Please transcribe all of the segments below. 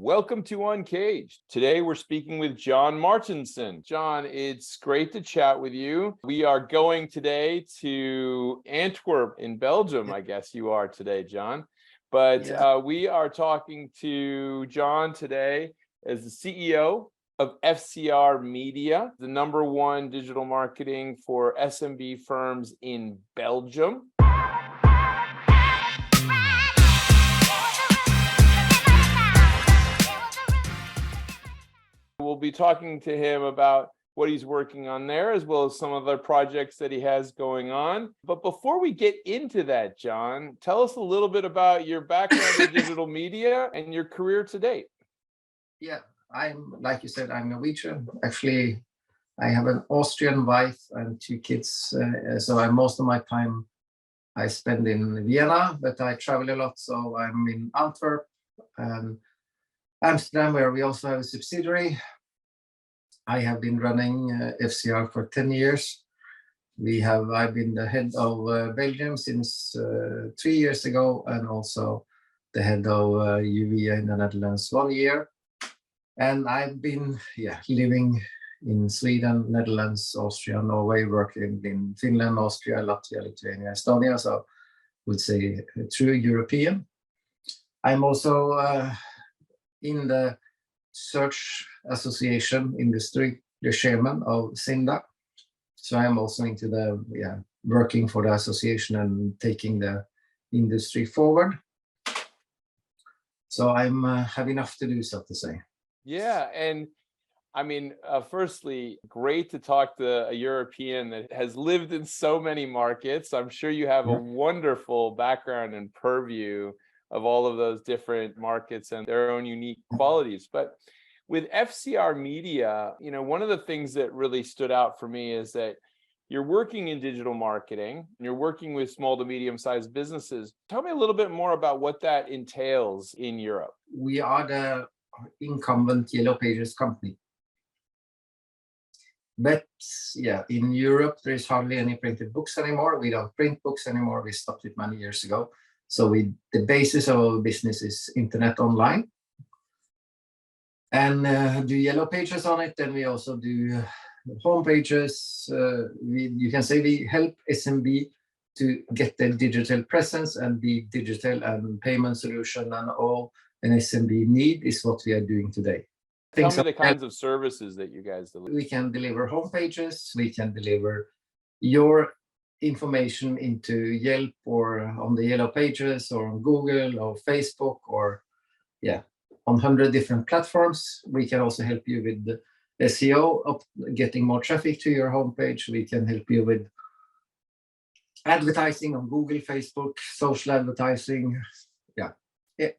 Welcome to UNCAGED. Today we're speaking with Jon Martinsen. Jon, it's great to chat with you. We are going today to Antwerp in Belgium, I guess you are today, Jon. But we are talking to Jon today as the CEO of FCR Media, the #1 digital marketing for SMB firms in Belgium. We'll be talking to him about what he's working on there, as well as some other projects that he has going on. But before we get into that, Jon, tell us a little bit about your background in digital media and your career to date. Yeah, like you said, I'm Norwegian. Actually, I have an Austrian wife and 2 kids. So most of my time I spend in Vienna, but I travel a lot. So I'm in Antwerp and Amsterdam, where we also have a subsidiary. I have been running FCR for 10 years. I've been the head of Belgium since 3 years ago, and also the head of UVA in the Netherlands 1 year. And I've been living in Sweden, Netherlands, Austria, Norway, working in Finland, Austria, Latvia, Lithuania, Estonia. So I would say a true European. I'm also in the search association industry, the chairman of SINDA. So I'm also into the working for the association and taking the industry forward. So I'm have enough to do, so to say. Yeah, and I mean, firstly, great to talk to a European that has lived in so many markets. I'm sure you have a wonderful background and purview of all of those different markets and their own unique qualities. But with FCR Media, one of the things that really stood out for me is that you're working in digital marketing and you're working with small to medium-sized businesses. Tell me a little bit more about what that entails in Europe. We are the incumbent Yellow Pages company. But in Europe, there is hardly any printed books anymore. We don't print books anymore. We stopped it many years ago. So the basis of our business is internet online. And do Yellow Pages on it. Then we also do home pages. You can say we help SMB to get their digital presence, and the digital and payment solution and all an SMB need is what we are doing today. Tell me the kinds of services that you guys deliver. We can deliver home pages. We can deliver your information into Yelp or on the Yellow Pages or on Google or Facebook or on 100 different platforms. We can also help you with the SEO of getting more traffic to your homepage. We can help you with advertising on Google, Facebook, social advertising.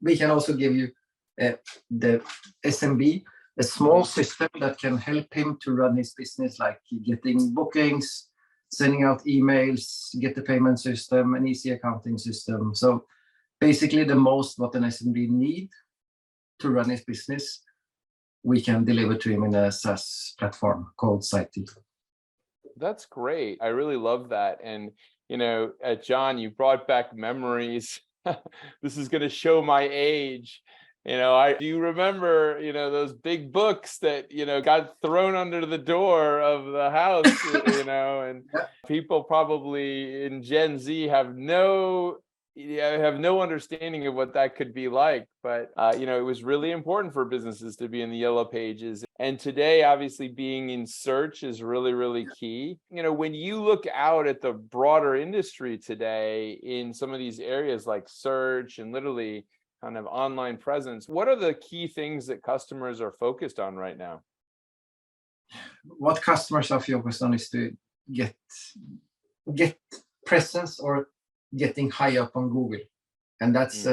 We can also give you the SMB a small system that can help him to run his business, like getting bookings, sending out emails, get the payment system, an easy accounting system. So basically the most what an SMB need to run his business, we can deliver to him in a SaaS platform called Site2. That's great. I really love that. And, Jon, you brought back memories. This is going to show my age. I do remember, those big books that, got thrown under the door of the house, and people probably in Gen Z have no understanding of what that could be like. But, it was really important for businesses to be in the Yellow Pages. And today, obviously, being in search is really, really key. When you look out at the broader industry today in some of these areas like search and literally kind of online presence, what are the key things that customers are focused on right now? What customers are focused on is to get presence or getting high up on Google. And that's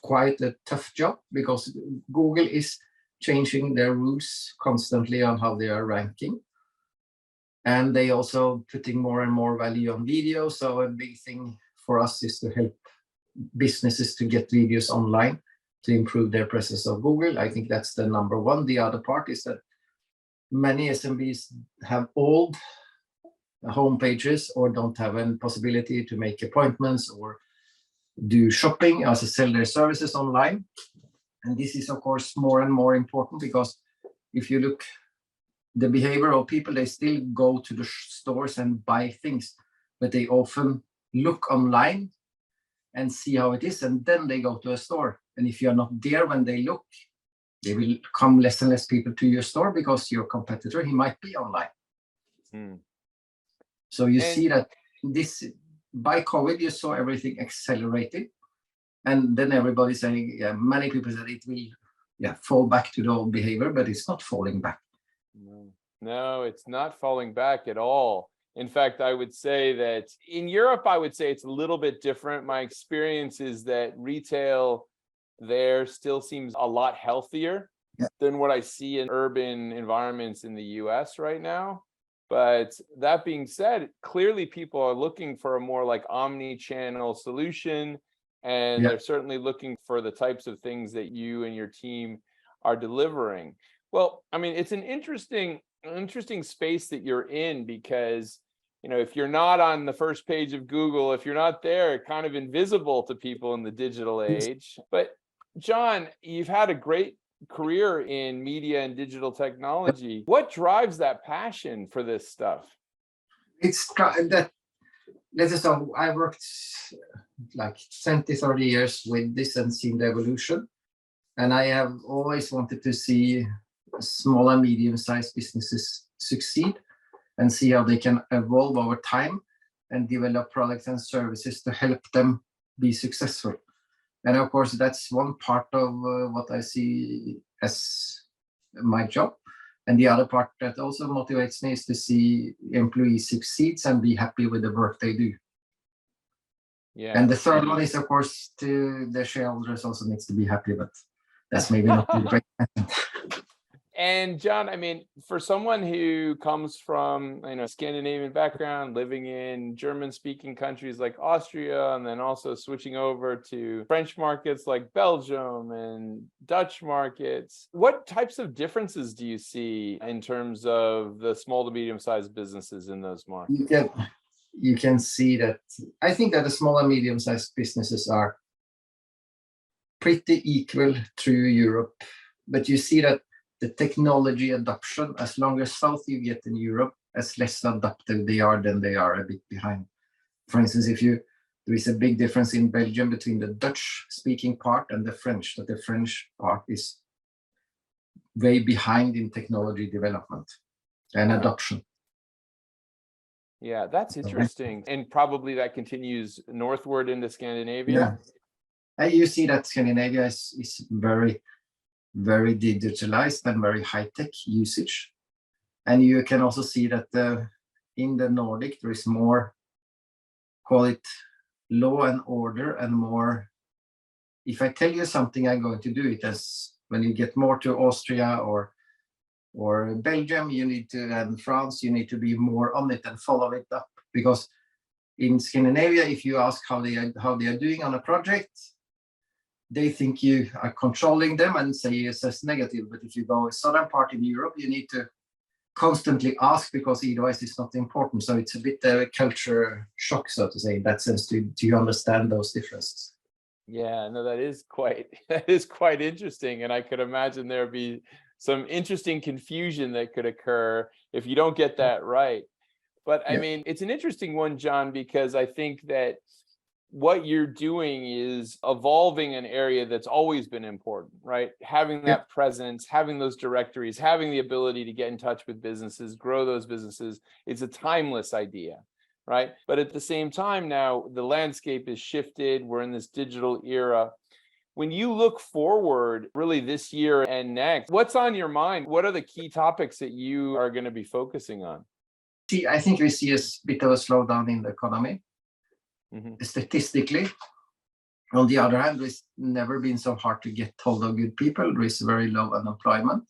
quite a tough job, because Google is changing their rules constantly on how they are ranking. And they also putting more and more value on video. So a big thing for us is to help businesses to get videos online to improve their presence of Google. I think that's the #1. The other part is that many SMBs have old home pages or don't have any possibility to make appointments or do shopping, also sell their services online. And this is, of course, more and more important because if you look the behavior of people, they still go to the stores and buy things, but they often look online and see how it is, and then they go to a store. And if you're not there when they look, they will come less and less people to your store because your competitor, he might be online. So you see that this, by COVID, you saw everything accelerated. And then everybody saying, many people said it will fall back to the old behavior, but it's not falling back. No, it's not falling back at all. In fact, I would say that in Europe, I would say it's a little bit different. My experience is that retail there still seems a lot healthier than what I see in urban environments in the US right now. But that being said, clearly people are looking for a more like omni-channel solution, and they're certainly looking for the types of things that you and your team are delivering. Well, I mean, it's an interesting space that you're in because, you know, if you're not on the first page of Google, if you're not there, kind of invisible to people in the digital age. But Jon, you've had a great career in media and digital technology. What drives that passion for this stuff? It's that, let's say, I worked like 20, 30 years with this and seen the evolution. And I have always wanted to see small and medium-sized businesses succeed and see how they can evolve over time and develop products and services to help them be successful. And of course, that's one part of what I see as my job. And the other part that also motivates me is to see employees succeed and be happy with the work they do. Yeah. And the third one is, of course, to the shareholders also needs to be happy, but that's maybe not the great. And Jon, I mean, for someone who comes from, you know, Scandinavian background, living in German-speaking countries like Austria, and then also switching over to French markets like Belgium and Dutch markets, what types of differences do you see in terms of the small to medium-sized businesses in those markets? You can see that. I think that the small and medium-sized businesses are pretty equal through Europe, but you see that the technology adoption, as longer south you get in Europe, as less adaptive they are, then they are a bit behind. For instance, there is a big difference in Belgium between the Dutch-speaking part and the French, that the French part is way behind in technology development and adoption. Yeah, that's interesting. And probably that continues northward into Scandinavia. Yeah. You see that Scandinavia is very, very digitalized and very high-tech usage. And you can also see that in the Nordic, there is more, call it law and order, and more, if I tell you something, I'm going to do it. As when you get more to Austria or Belgium, you need to, and France, you need to be more on it and follow it up. Because in Scandinavia, if you ask how they are doing on a project, they think you are controlling them and say yes as negative. But if you go a southern part in Europe, you need to constantly ask, because otherwise it's not important. So it's a bit of a culture shock, so to say, in that sense, to understand those differences. Yeah, no, that is quite interesting. And I could imagine there'd be some interesting confusion that could occur if you don't get that right. But I mean, it's an interesting one, Jon, because I think that what you're doing is evolving an area that's always been important, right? Having that presence, having those directories, having the ability to get in touch with businesses, grow those businesses. It's a timeless idea, right? But at the same time now, the landscape is shifted. We're in this digital era. When you look forward, really this year and next, what's on your mind? What are the key topics that you are going to be focusing on? I think we see a bit of a slowdown in the economy. Statistically. On the other hand, it's never been so hard to get hold of good people. There is very low unemployment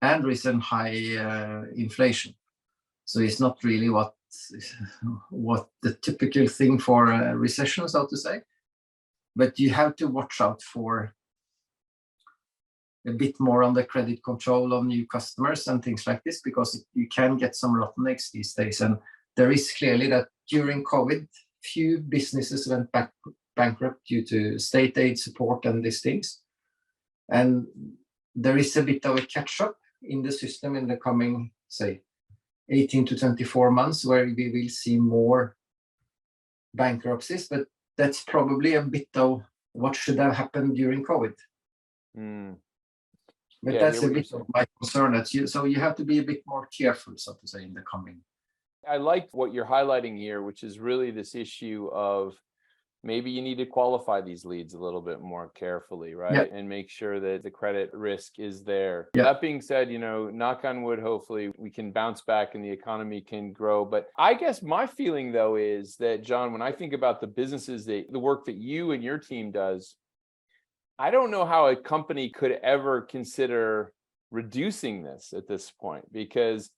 and there is a high inflation. So it's not really what the typical thing for a recession, so to say. But you have to watch out for a bit more on the credit control of new customers and things like this, because you can get some rotten eggs these days. And there is clearly that during COVID, few businesses went bankrupt due to state aid support and these things. And there is a bit of a catch-up in the system in the coming, say, 18 to 24 months, where we will see more bankruptcies, but that's probably a bit of what should have happened during COVID. But Yeah, that's a bit of my concern. So you have to be a bit more careful, so to say, in the coming. I like what you're highlighting here, which is really this issue of maybe you need to qualify these leads a little bit more carefully, right? And make sure that the credit risk is there. That being said, knock on wood, hopefully we can bounce back and the economy can grow. But I guess my feeling though is that, Jon, when I think about the businesses, the work that you and your team does, I don't know how a company could ever consider reducing this at this point, because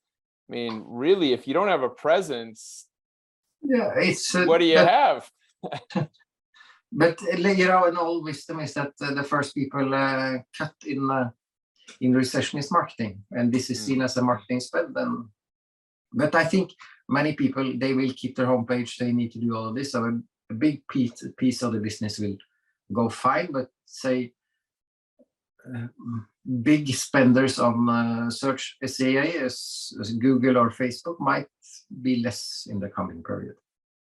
I mean, really, if you don't have a presence, what do you have? But an old wisdom is that the first people cut in recession is marketing, and this is seen as a marketing spend. But I think many people, they will keep their homepage. They need to do all of this. So a big piece of the business will go fine. But say big spenders on search SEA as Google or Facebook might be less in the coming period.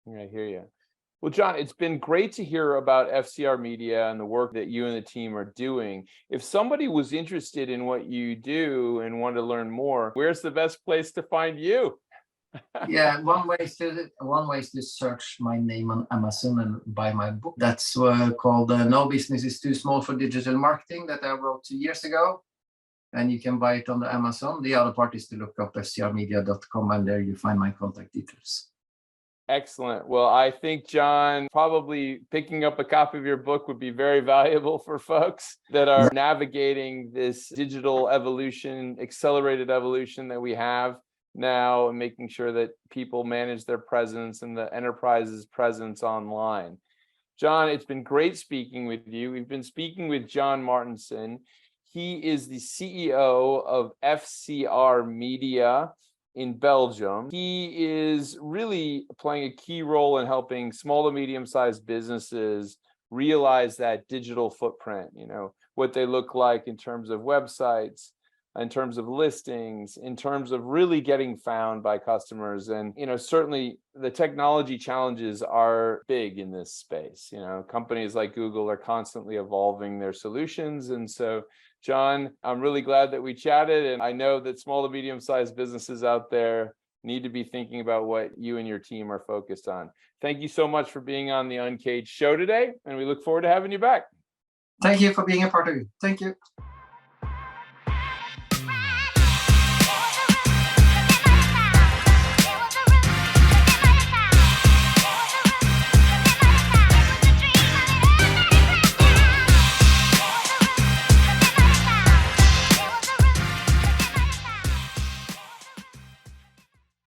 I hear you. Well, Jon, it's been great to hear about FCR Media and the work that you and the team are doing. If somebody was interested in what you do and wanted to learn more, where's the best place to find you? Yeah, one way is to search my name on Amazon and buy my book. That's called No Business is Too Small for Digital Marketing, that I wrote 2 years ago. And you can buy it on the Amazon. The other part is to look up fcrmedia.com, and there you find my contact details. Excellent. Well, I think, Jon, probably picking up a copy of your book would be very valuable for folks that are navigating this digital evolution, accelerated evolution that we have now, and making sure that people manage their presence and the enterprise's presence online. Jon, it's been great speaking with you. We've been speaking with Jon Martinsen. He is the CEO of FCR Media in Belgium. He is really playing a key role in helping small to medium-sized businesses realize that digital footprint, what they look like in terms of websites, in terms of listings, in terms of really getting found by customers. And, certainly the technology challenges are big in this space. Companies like Google are constantly evolving their solutions. And so, Jon, I'm really glad that we chatted. And I know that small to medium-sized businesses out there need to be thinking about what you and your team are focused on. Thank you so much for being on the UNCAGED show today. And we look forward to having you back. Thank you for being a part of it. Thank you.